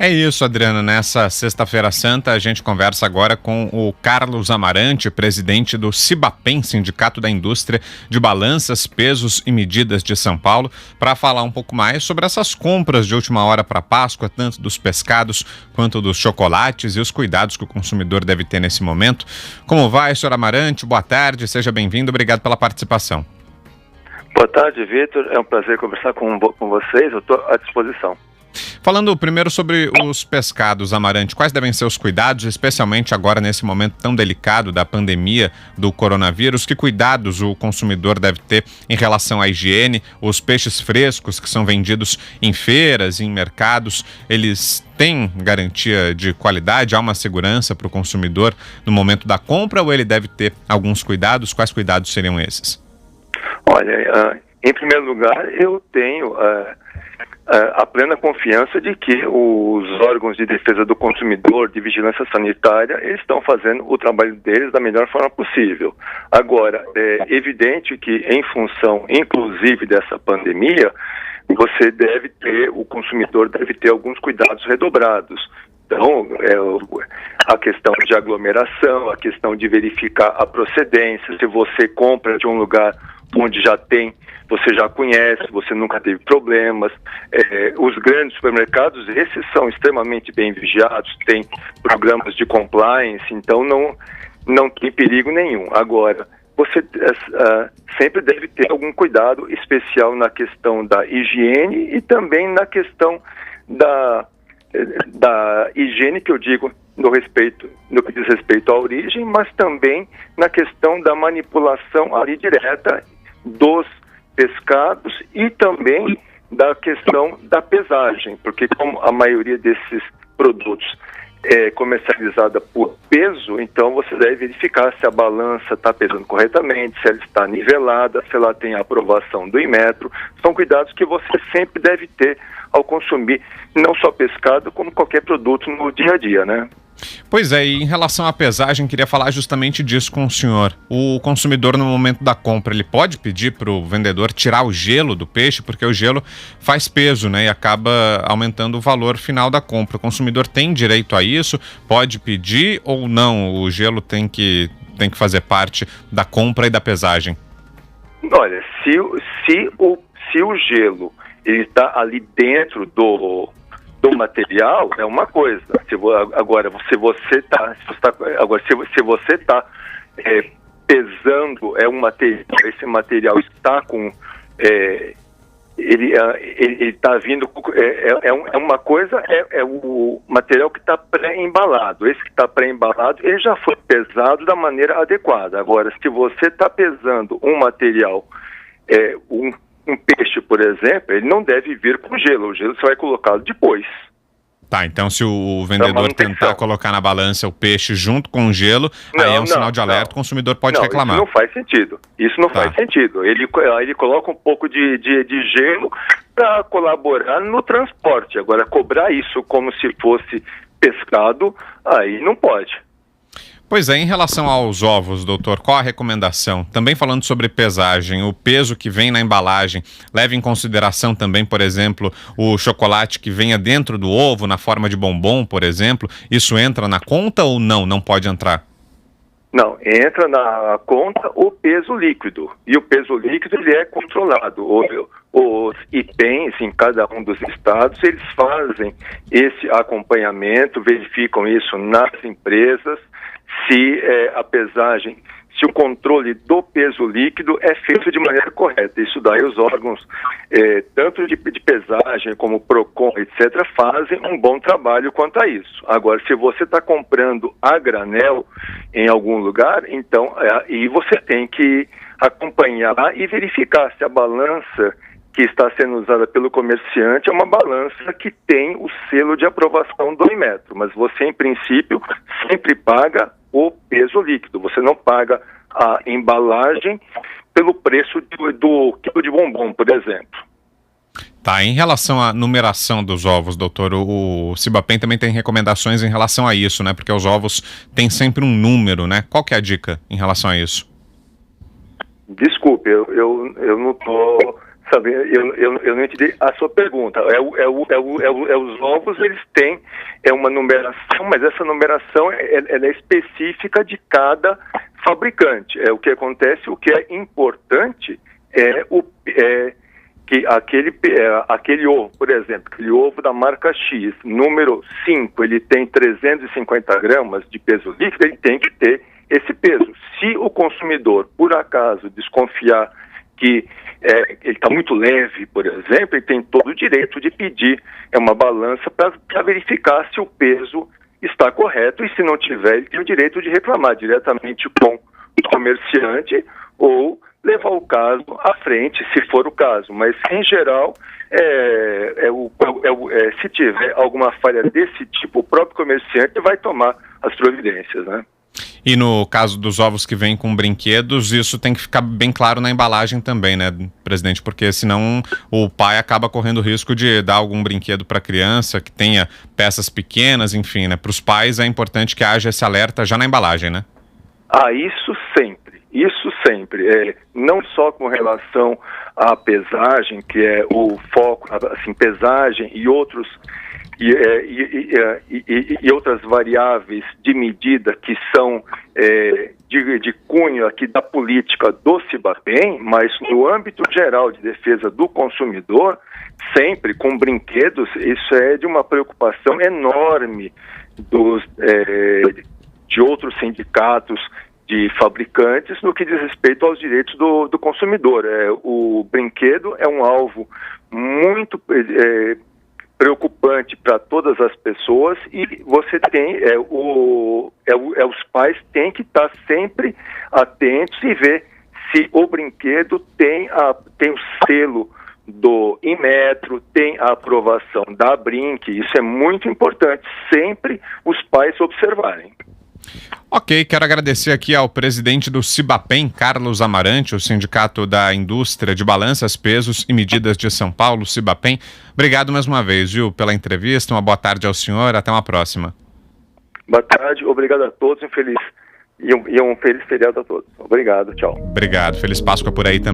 É isso, Adriana. Nessa Sexta-feira Santa, a gente conversa agora com o Carlos Amarante, presidente do Sibapem, Sindicato da Indústria de Balanças, Pesos e Medidas de São Paulo, para falar um pouco mais sobre essas compras de última hora para Páscoa, tanto dos pescados quanto dos chocolates e os cuidados que o consumidor deve ter nesse momento. Como vai, senhor Amarante? Boa tarde, seja bem-vindo, obrigado pela participação. Boa tarde, Vitor. É um prazer conversar com vocês, eu estou à disposição. Falando primeiro sobre os pescados, Amarante, quais devem ser os cuidados, especialmente agora nesse momento tão delicado da pandemia do coronavírus? Que cuidados o consumidor deve ter em relação à higiene? Os peixes frescos que são vendidos em feiras, em mercados, eles têm garantia de qualidade? Há uma segurança para o consumidor no momento da compra ou ele deve ter alguns cuidados? Quais cuidados seriam esses? Olha, em primeiro lugar, eu tenho a plena confiança de que os órgãos de defesa do consumidor, de vigilância sanitária, eles estão fazendo o trabalho deles da melhor forma possível. Agora, é evidente que em função, inclusive, dessa pandemia, o consumidor deve ter alguns cuidados redobrados. Então, a questão de aglomeração, a questão de verificar a procedência, se você compra de um lugar onde você já conhece, você nunca teve problemas. Os grandes supermercados, esses são extremamente bem vigiados, têm programas de compliance, então não tem perigo nenhum. Agora, você sempre deve ter algum cuidado especial na questão da higiene e também na questão da higiene, que eu digo no que diz respeito à origem, mas também na questão da manipulação ali direta dos pescados e também da questão da pesagem, porque como a maioria desses produtos é comercializada por peso, então você deve verificar se a balança está pesando corretamente, se ela está nivelada, se ela tem a aprovação do Inmetro. São cuidados que você sempre deve ter ao consumir, não só pescado, como qualquer produto no dia a dia, né? Pois é, e em relação à pesagem, queria falar justamente disso com o senhor. O consumidor, no momento da compra, ele pode pedir para o vendedor tirar o gelo do peixe, porque o gelo faz peso, né, e acaba aumentando o valor final da compra. O consumidor tem direito a isso? Pode pedir ou não? O gelo tem que fazer parte da compra e da pesagem? Olha, se o gelo está ali dentro do material, é uma coisa. Se você está pesando um material, esse material está com ele está vindo, uma coisa, é o material que está pré-embalado. Esse que está pré-embalado, ele já foi pesado da maneira adequada. Agora, se você está pesando um material, um peixe, por exemplo, ele não deve vir com gelo. O gelo você vai colocá-lo depois. Tá, então se o vendedor tentar colocar na balança o peixe junto com o gelo, aí é um sinal de alerta, o consumidor pode reclamar. Isso não faz sentido. Faz sentido. Ele coloca um pouco de gelo para colaborar no transporte. Agora, cobrar isso como se fosse pescado, aí não pode. Pois é, em relação aos ovos, doutor, qual a recomendação? Também falando sobre pesagem, o peso que vem na embalagem, leva em consideração também, por exemplo, o chocolate que venha dentro do ovo, na forma de bombom, por exemplo, isso entra na conta ou não? Não pode entrar? Não, entra na conta o peso líquido, e o peso líquido ele é controlado. Os IPENs em cada um dos estados, eles fazem esse acompanhamento, verificam isso nas empresas, se a pesagem, se o controle do peso líquido é feito de maneira correta. Isso daí os órgãos, tanto de pesagem como o PROCON, etc., fazem um bom trabalho quanto a isso. Agora, se você está comprando a granel em algum lugar, então aí você tem que acompanhar e verificar se a balança que está sendo usada pelo comerciante é uma balança que tem o selo de aprovação do Inmetro, mas você, em princípio, sempre paga o peso líquido, você não paga a embalagem pelo preço do quilo de bombom, por exemplo. Tá, em relação à numeração dos ovos, doutor, o Sibapem também tem recomendações em relação a isso, né? Porque os ovos têm sempre um número, né? Qual que é a dica em relação a isso? Desculpe, eu não estou Sabe, eu não entendi a sua pergunta. Os ovos, eles têm uma numeração, mas essa numeração ela é específica de cada fabricante. O que acontece, o que é importante que aquele ovo, por exemplo, aquele ovo da marca X, número 5, ele tem 350 gramas de peso líquido, ele tem que ter esse peso. Se o consumidor, por acaso, desconfiar que ele está muito leve, por exemplo, ele tem todo o direito de pedir uma balança para verificar se o peso está correto, e se não tiver, ele tem o direito de reclamar diretamente com o comerciante ou levar o caso à frente, se for o caso. Mas, em geral, se tiver alguma falha desse tipo, o próprio comerciante vai tomar as providências, né? E no caso dos ovos que vêm com brinquedos, isso tem que ficar bem claro na embalagem também, né, presidente? Porque senão o pai acaba correndo o risco de dar algum brinquedo para a criança que tenha peças pequenas, enfim, né? Para os pais é importante que haja esse alerta já na embalagem, né? Isso sempre. Não só com relação à pesagem, que é o foco, assim, pesagem e outros e outras variáveis de medida que são de cunho aqui da política do CIBAPEM, mas no âmbito geral de defesa do consumidor, sempre com brinquedos, isso é de uma preocupação enorme de outros sindicatos de fabricantes no que diz respeito aos direitos do consumidor. O brinquedo é um alvo muito preocupante para todas as pessoas, e você tem os pais têm que estar sempre atentos e ver se o brinquedo tem o selo do Inmetro, tem a aprovação da Brinq. Isso é muito importante, sempre os pais observarem. Ok, quero agradecer aqui ao presidente do CIBAPEM, Carlos Amarante, o Sindicato da Indústria de Balanças, Pesos e Medidas de São Paulo, CIBAPEM. Obrigado mais uma vez, viu, pela entrevista. Uma boa tarde ao senhor, até uma próxima. Boa tarde, obrigado a todos, um feliz feriado a todos. Obrigado, tchau. Obrigado, feliz Páscoa por aí também.